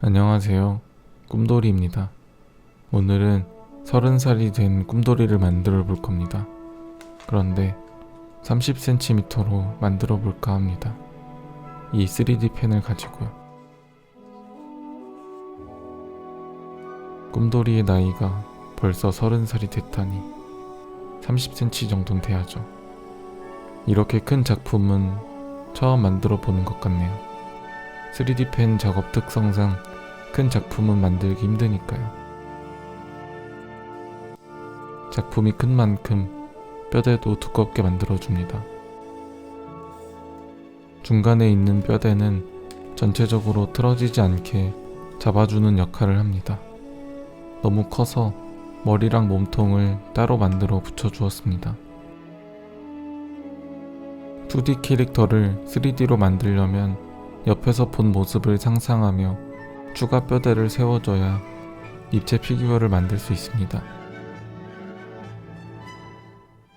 안녕하세요. 꿈돌이입니다. 오늘은 30살이 된 꿈돌이를 만들어 볼 겁니다. 그런데 30cm로 만들어 볼까 합니다. 이 3D 펜을 가지고요. 꿈돌이의 나이가 벌써 30살이 됐다니 30cm 정도는 돼야죠. 이렇게 큰 작품은 처음 만들어 보는 것 같네요. 3D 펜 작업 특성상 큰 작품은 만들기 힘드니까요. 작품이 큰 만큼 뼈대도 두껍게 만들어줍니다. 중간에 있는 뼈대는 전체적으로 틀어지지 않게 잡아주는 역할을 합니다. 너무 커서 머리랑 몸통을 따로 만들어 붙여주었습니다. 2D 캐릭터를 3D로 만들려면 옆에서 본 모습을 상상하며 추가 뼈대를 세워줘야 입체 피규어를 만들 수 있습니다.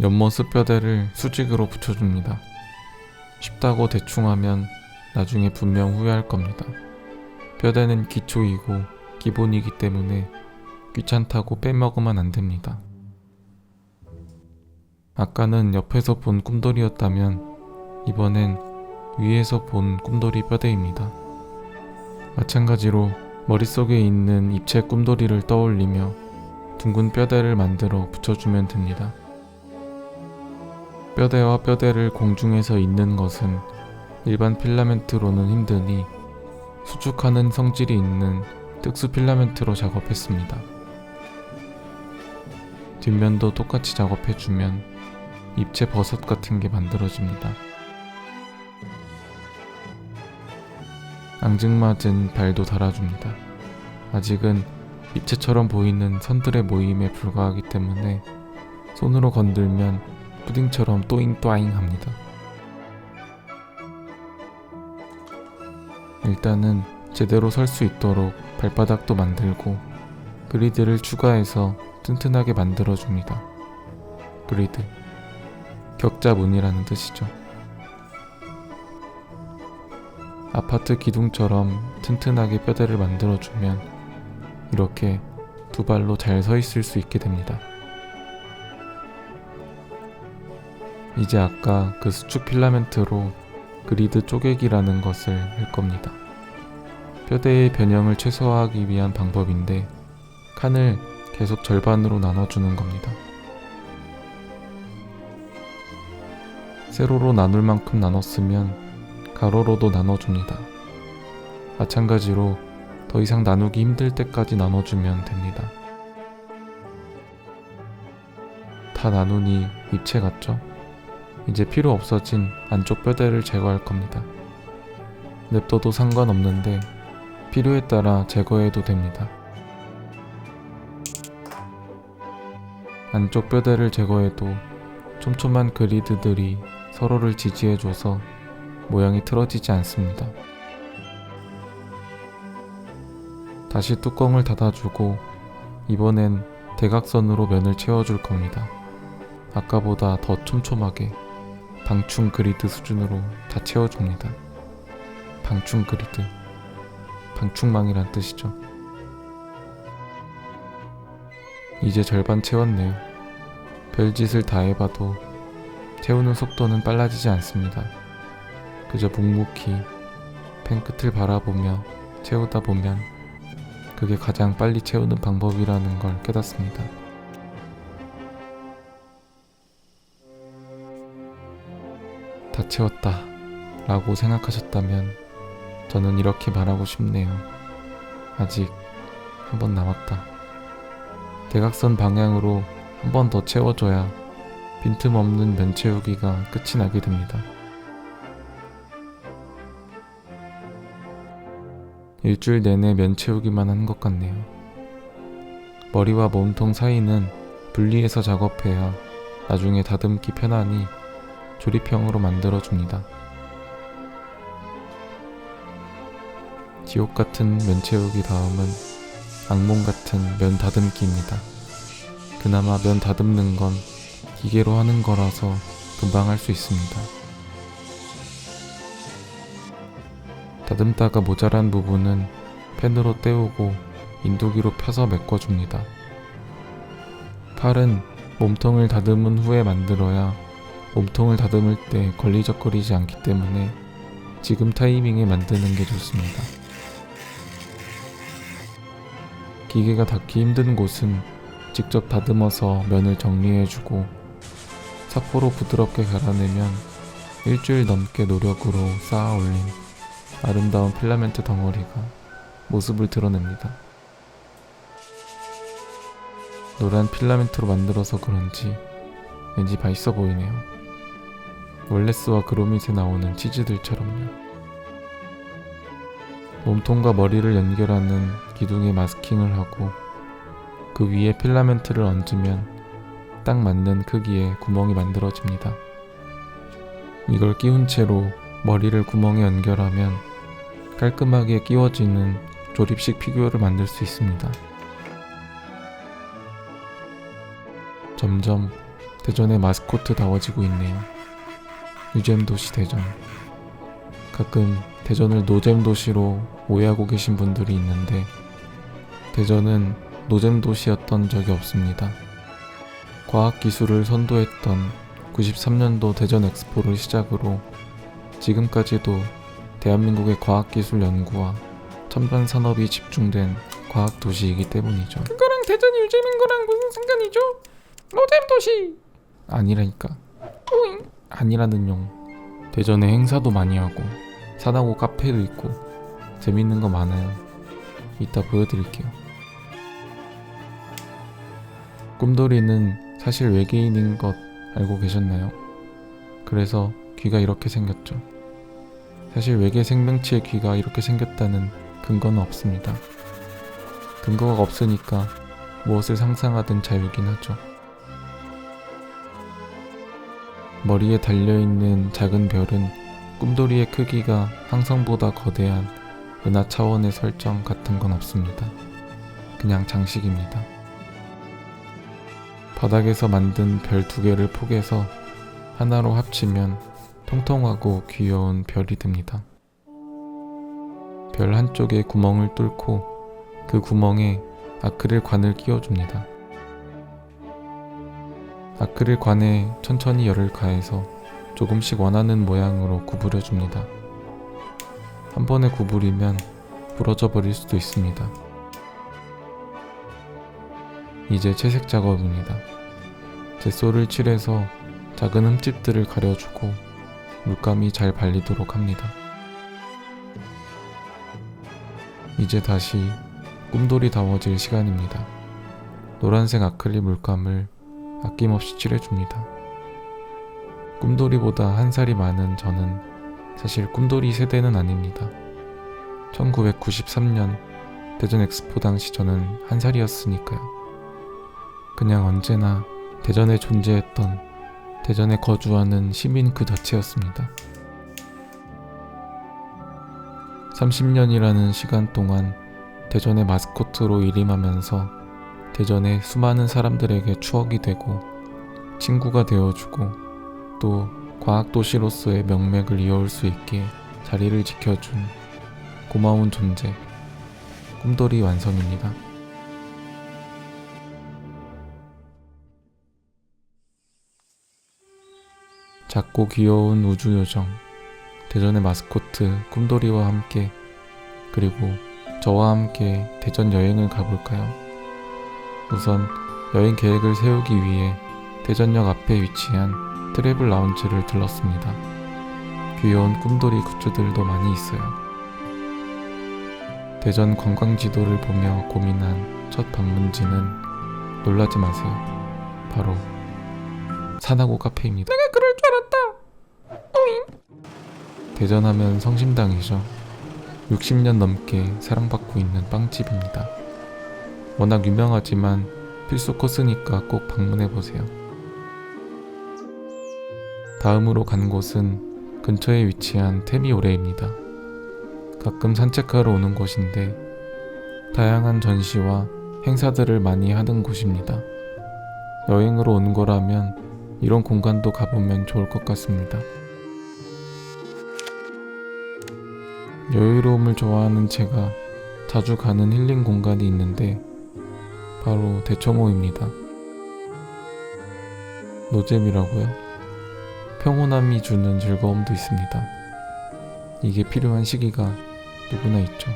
옆모습 뼈대를 수직으로 붙여줍니다. 쉽다고 대충 하면 나중에 분명 후회할 겁니다. 뼈대는 기초이고 기본이기 때문에 귀찮다고 빼먹으면 안 됩니다. 아까는 옆에서 본 꿈돌이였다면 이번엔 위에서 본 꿈돌이 뼈대입니다. 마찬가지로 머릿속에 있는 입체 꿈돌이를 떠올리며 둥근 뼈대를 만들어 붙여주면 됩니다. 뼈대와 뼈대를 공중에서 잇는 것은 일반 필라멘트로는 힘드니 수축하는 성질이 있는 특수 필라멘트로 작업했습니다. 뒷면도 똑같이 작업해주면 입체 버섯 같은 게 만들어집니다. 앙증맞은 발도 달아줍니다. 아직은 입체처럼 보이는 선들의 모임에 불과하기 때문에 손으로 건들면 푸딩처럼 또잉또잉 합니다. 일단은 제대로 설 수 있도록 발바닥도 만들고 그리드를 추가해서 튼튼하게 만들어줍니다. 그리드, 격자무늬라는 뜻이죠. 아파트 기둥처럼 튼튼하게 뼈대를 만들어주면 이렇게 두 발로 잘 서 있을 수 있게 됩니다. 이제 아까 그 수축 필라멘트로 그리드 쪼개기라는 것을 할 겁니다. 뼈대의 변형을 최소화하기 위한 방법인데 칸을 계속 절반으로 나눠주는 겁니다. 세로로 나눌 만큼 나눴으면 가로로도 나눠줍니다. 마찬가지로 더 이상 나누기 힘들 때까지 나눠주면 됩니다. 다 나누니 입체 같죠? 이제 필요 없어진 안쪽 뼈대를 제거할 겁니다. 냅둬도 상관없는데 필요에 따라 제거해도 됩니다. 안쪽 뼈대를 제거해도 촘촘한 그리드들이 서로를 지지해줘서 모양이 틀어지지 않습니다. 다시 뚜껑을 닫아주고 이번엔 대각선으로 면을 채워줄 겁니다. 아까보다 더 촘촘하게 방충 그리드 수준으로 다 채워줍니다. 방충 그리드, 방충망이란 뜻이죠. 이제 절반 채웠네요. 별짓을 다 해봐도 채우는 속도는 빨라지지 않습니다. 그저 묵묵히 펜 끝을 바라보며 채우다 보면 그게 가장 빨리 채우는 방법이라는 걸 깨닫습니다. 다 채웠다 라고 생각하셨다면 저는 이렇게 말하고 싶네요. 아직 한 번 남았다. 대각선 방향으로 한 번 더 채워줘야 빈틈없는 면 채우기가 끝이 나게 됩니다. 일주일 내내 면 채우기만 한 것 같네요. 머리와 몸통 사이는 분리해서 작업해야 나중에 다듬기 편하니 조립형으로 만들어줍니다. 지옥 같은 면 채우기 다음은 악몽 같은 면 다듬기입니다. 그나마 면 다듬는 건 기계로 하는 거라서 금방 할 수 있습니다. 다듬다가 모자란 부분은 펜으로 때우고 인도기로 펴서 메꿔줍니다. 팔은 몸통을 다듬은 후에 만들어야 몸통을 다듬을 때 걸리적거리지 않기 때문에 지금 타이밍에 만드는 게 좋습니다. 기계가 닿기 힘든 곳은 직접 다듬어서 면을 정리해주고 사포로 부드럽게 갈아내면 일주일 넘게 노력으로 쌓아 올린 아름다운 필라멘트 덩어리가 모습을 드러냅니다. 노란 필라멘트로 만들어서 그런지 왠지 맛있어 보이네요. 월레스와 그로밋에 나오는 치즈들처럼요. 몸통과 머리를 연결하는 기둥에 마스킹을 하고 그 위에 필라멘트를 얹으면 딱 맞는 크기의 구멍이 만들어집니다. 이걸 끼운 채로 머리를 구멍에 연결하면 깔끔하게 끼워지는 조립식 피규어를 만들 수 있습니다. 점점 대전의 마스코트다워지고 있네요. 유잼도시 대전. 가끔 대전을 노잼도시로 오해하고 계신 분들이 있는데 대전은 노잼도시였던 적이 없습니다. 과학기술을 선도했던 93년도 대전 엑스포를 시작으로 지금까지도 대한민국의 과학기술 연구와 첨단 산업이 집중된 과학도시이기 때문이죠. 그거랑 대전이 유잼인 거랑 무슨 상관이죠? 노잼도시! 아니라니까. 오잉. 아니라는 용. 대전에 행사도 많이 하고 산하고 카페도 있고 재밌는 거 많아요. 이따 보여드릴게요. 꿈돌이는 사실 외계인인 것 알고 계셨나요? 그래서 귀가 이렇게 생겼죠. 사실 외계 생명체의 귀가 이렇게 생겼다는 근거는 없습니다. 근거가 없으니까 무엇을 상상하든 자유긴 하죠. 머리에 달려있는 작은 별은 꿈돌이의 크기가 항성보다 거대한 은하 차원의 설정 같은 건 없습니다. 그냥 장식입니다. 바닥에서 만든 별 2개를 포개서 하나로 합치면 통통하고 귀여운 별이 됩니다. 별 한쪽에 구멍을 뚫고 그 구멍에 아크릴 관을 끼워줍니다. 아크릴 관에 천천히 열을 가해서 조금씩 원하는 모양으로 구부려줍니다. 한 번에 구부리면 부러져 버릴 수도 있습니다. 이제 채색 작업입니다. 젯소를 칠해서 작은 흠집들을 가려주고 물감이 잘 발리도록 합니다. 이제 다시 꿈돌이다워질 시간입니다. 노란색 아크릴 물감을 아낌없이 칠해줍니다. 꿈돌이보다 한 살이 많은 저는 사실 꿈돌이 세대는 아닙니다. 1993년 대전 엑스포 당시 저는 한 살이었으니까요. 그냥 언제나 대전에 존재했던, 대전에 거주하는 시민 그 자체였습니다. 30년이라는 시간 동안 대전의 마스코트로 일임하면서 대전의 수많은 사람들에게 추억이 되고 친구가 되어주고 또 과학도시로서의 명맥을 이어올 수 있게 자리를 지켜준 고마운 존재, 꿈돌이 완성입니다. 작고 귀여운 우주요정, 대전의 마스코트 꿈돌이와 함께, 그리고 저와 함께 대전 여행을 가볼까요? 우선 여행 계획을 세우기 위해 대전역 앞에 위치한 트래블 라운지를 들렀습니다. 귀여운 꿈돌이 굿즈들도 많이 있어요. 대전 관광지도를 보며 고민한 첫 방문지는 놀라지 마세요. 바로 산하고 카페입니다. 내가 그럴 줄 알았다. 오잉. 대전하면 성심당이죠. 60년 넘게 사랑받고 있는 빵집입니다. 워낙 유명하지만 필수 코스니까 꼭 방문해보세요. 다음으로 간 곳은 근처에 위치한 테미오레입니다. 가끔 산책하러 오는 곳인데 다양한 전시와 행사들을 많이 하는 곳입니다. 여행으로 온 거라면 이런 공간도 가보면 좋을 것 같습니다. 여유로움을 좋아하는 제가 자주 가는 힐링 공간이 있는데 바로 대청호입니다. 노잼이라고요? 평온함이 주는 즐거움도 있습니다. 이게 필요한 시기가 누구나 있죠.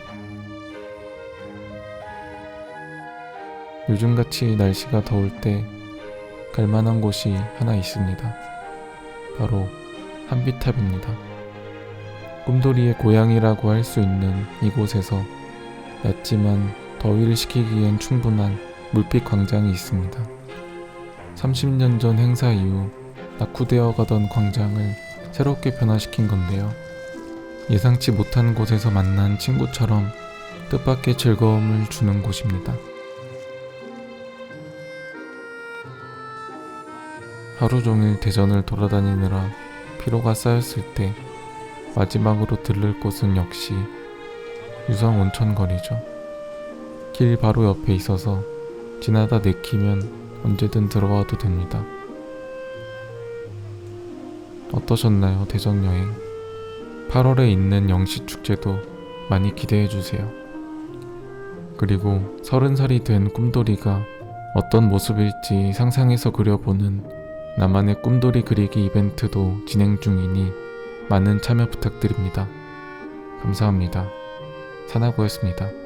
요즘같이 날씨가 더울 때 갈만한 곳이 하나 있습니다. 바로 한비탑입니다. 꿈돌이의 고향이라고 할 수 있는 이곳에서 낮지만 더위를 식히기엔 충분한 물빛 광장이 있습니다. 30년 전 행사 이후 낙후되어 가던 광장을 새롭게 변화시킨 건데요. 예상치 못한 곳에서 만난 친구처럼 뜻밖의 즐거움을 주는 곳입니다. 하루 종일 대전을 돌아다니느라 피로가 쌓였을 때 마지막으로 들를 곳은 역시 유성 온천거리죠. 길 바로 옆에 있어서 지나다 내키면 언제든 들어와도 됩니다. 어떠셨나요, 대전 여행? 8월에 있는 영시축제도 많이 기대해주세요. 그리고 30살이 된 꿈돌이가 어떤 모습일지 상상해서 그려보는 나만의 꿈돌이 그리기 이벤트도 진행 중이니 많은 참여 부탁드립니다. 감사합니다. 사나고였습니다.